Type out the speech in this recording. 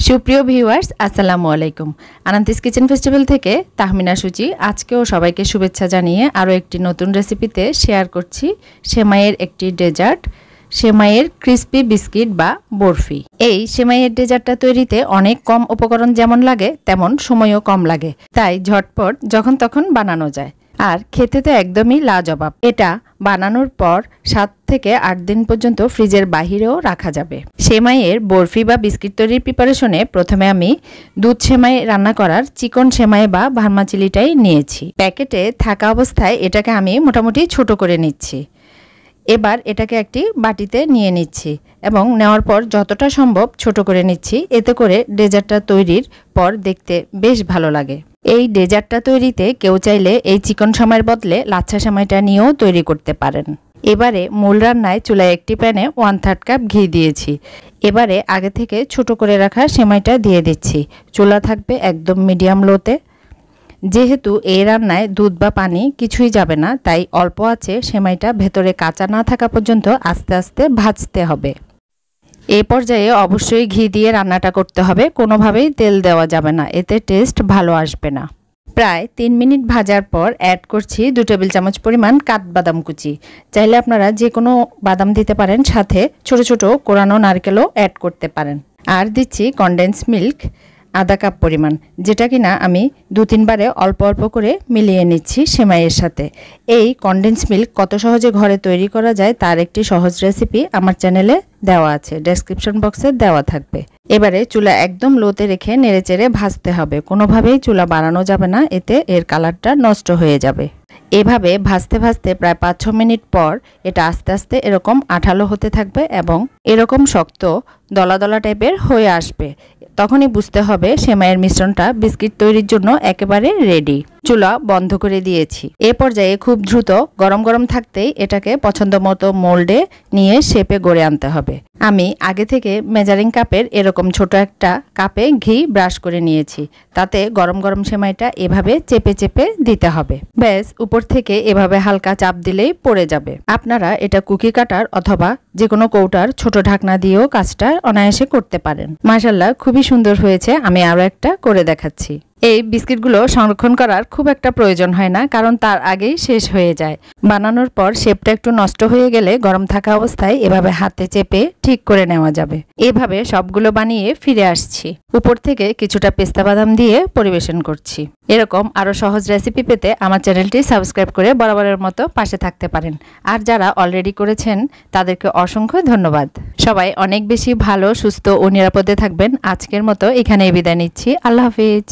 সুপ্রিয় ভিউয়ার্স আসসালামু আলাইকুম। আনান্তিস কিচেন ফেস্টিভ্যাল থেকে তাহমিনা সুচি আজকেও সবাইকে শুভেচ্ছা জানিয়ে আরও একটি নতুন রেসিপিতে শেয়ার করছি সেমাইয়ের একটি ডেজার্ট, সেমাইয়ের ক্রিস্পি বিস্কিট বা বরফি। এই সেমাইয়ের ডেজার্টটা তৈরিতে অনেক কম উপকরণ যেমন লাগে তেমন সময়ও কম লাগে, তাই ঝটপট যখন তখন বানানো যায় আর খেতে তো একদমই লাজবাব। এটা বানানোর পর 7 থেকে 8 দিন পর্যন্ত ফ্রিজের বাহিরেও রাখা যাবে। সেমাইয়ের বরফি বা বিস্কিট তৈরির প্রিপারেশনে প্রথমে আমি দুধ সেমাই রান্না করার চিকন সেমাই বা ভার্মাচিলিটাই নিয়েছি। প্যাকেটে থাকা অবস্থায় এটাকে আমি মোটামুটি ছোট করে নিচ্ছি। এবার এটাকে একটি বাটিতে নিয়ে নিচ্ছি এবং নেওয়ার পর যতটা সম্ভব ছোট করে নিচ্ছি, এতে করে ডেজার্টটা তৈরির পর দেখতে বেশ ভালো লাগে। এই ডেজার্টটা তৈরিতে কেউ চাইলে এই চিকন সেমাইয়ের বদলে লাচ্ছা সেমাইটা নিয়েও তৈরি করতে পারেন। এবারে মূল রান্নায় চুলায় একটি প্যানে 1/3 কাপ ঘি দিয়েছি। এবারে আগে থেকে ছোট করে রাখা সেমাইটা দিয়ে দিচ্ছি। চুলা থাকবে একদম মিডিয়াম লোতে। যেহেতু এই রান্নায় দুধ বা পানি কিছুই যাবে না, তাই অল্প আছে সেমাইটা ভেতরে কাঁচা না থাকা পর্যন্ত আস্তে আস্তে ভাজতে হবে। এ পর্যায়ে অবশ্যই ঘি দিয়ে রান্নাটা করতে হবে, কোনোভাবেই তেল দেওয়া যাবে না, এতে টেস্ট ভালো আসবে না। প্রায় 3 মিনিট ভাজার পর অ্যাড করছি 2 টেবিল চামচ পরিমাণ কাঠবাদাম কুচি। চাইলে আপনারা যে কোনো বাদাম দিতে পারেন, সাথে ছোট ছোট কোরানো নারকেলও অ্যাড করতে পারেন। আর দিচ্ছি কনডেন্স মিল্ক আধা কাপ পরিমাণ, যেটা কিনা আমি 2-3 বারে অল্প অল্প করে মিলিয়ে নিচ্ছি সেমাইয়ের সাথে। এই কনডেন্স মিল্ক কত সহজে ঘরে তৈরি করা যায় তার একটি সহজ রেসিপি আমার চ্যানেলে দেওয়া আছে, ডেসক্রিপশন বক্সে দেওয়া থাকবে। এবারে চুলা একদম লোতে রেখে নেড়েচেড়ে ভাজতে হবে, কোনোভাবেই চুলা বাড়ানো যাবে না, এতে এর কালারটা নষ্ট হয়ে যাবে। এভাবে ভাজতে ভাজতে প্রায় 5-6 মিনিট পর এটা আস্তে আস্তে এরকম আঠালো হতে থাকবে এবং এরকম শক্ত দলা দলা টাইপের হয়ে আসবে। তখনই বুঝতে হবে সেমাইয়ের মিশ্রণটা বিস্কিট তৈরির জন্য একেবারে রেডি। চুলা বন্ধ করে দিয়েছি। এ পর্যায়ে খুব দ্রুত গরম গরম থাকতেই এটাকে পছন্দ মতো মোল্ডে নিয়ে শেপে গড়ে আনতে হবে। আমি আগে থেকে মেজারিং কাপের এরকম ছোট একটা কাপে ঘি ব্রাশ করে নিয়েছি, তাতে গরম গরম সেমাইটা এভাবে চেপে চেপে দিতে হবে। ব্যাস, উপর থেকে এভাবে হালকা চাপ দিলেই পড়ে যাবে। আপনারা এটা কুকি কাটার অথবা যে কোনো কৌটার ছোট ঢাকনা দিয়েও কাজটা অনায়াসে করতে পারেন। মাশাআল্লাহ, খুবই সুন্দর হয়েছে। আমি আরও একটা করে দেখাচ্ছি। এই বিস্কিটগুলো সংরক্ষণ করার খুব একটা প্রয়োজন হয় না, কারণ তার আগেই শেষ হয়ে যায়। বানানোর পর শেপটা একটু নষ্ট হয়ে গেলে গরম থাকা অবস্থায় এভাবে হাতে চেপে ঠিক করে নেওয়া যাবে। এভাবে সবগুলো বানিয়ে ফিরে আসছি। উপর থেকে কিছুটা পেস্তা বাদাম দিয়ে পরিবেশন করছি। এরকম আরও সহজ রেসিপি পেতে আমার চ্যানেলটি সাবস্ক্রাইব করে বরাবরের মতো পাশে থাকতে পারেন। আর যারা অলরেডি করেছেন তাদেরকে অসংখ্য ধন্যবাদ। সবাই অনেক বেশি ভালো, সুস্থ ও নিরাপদে থাকবেন। আজকের মতো এখানেই বিদায় নিচ্ছি। আল্লাহ হাফিজ।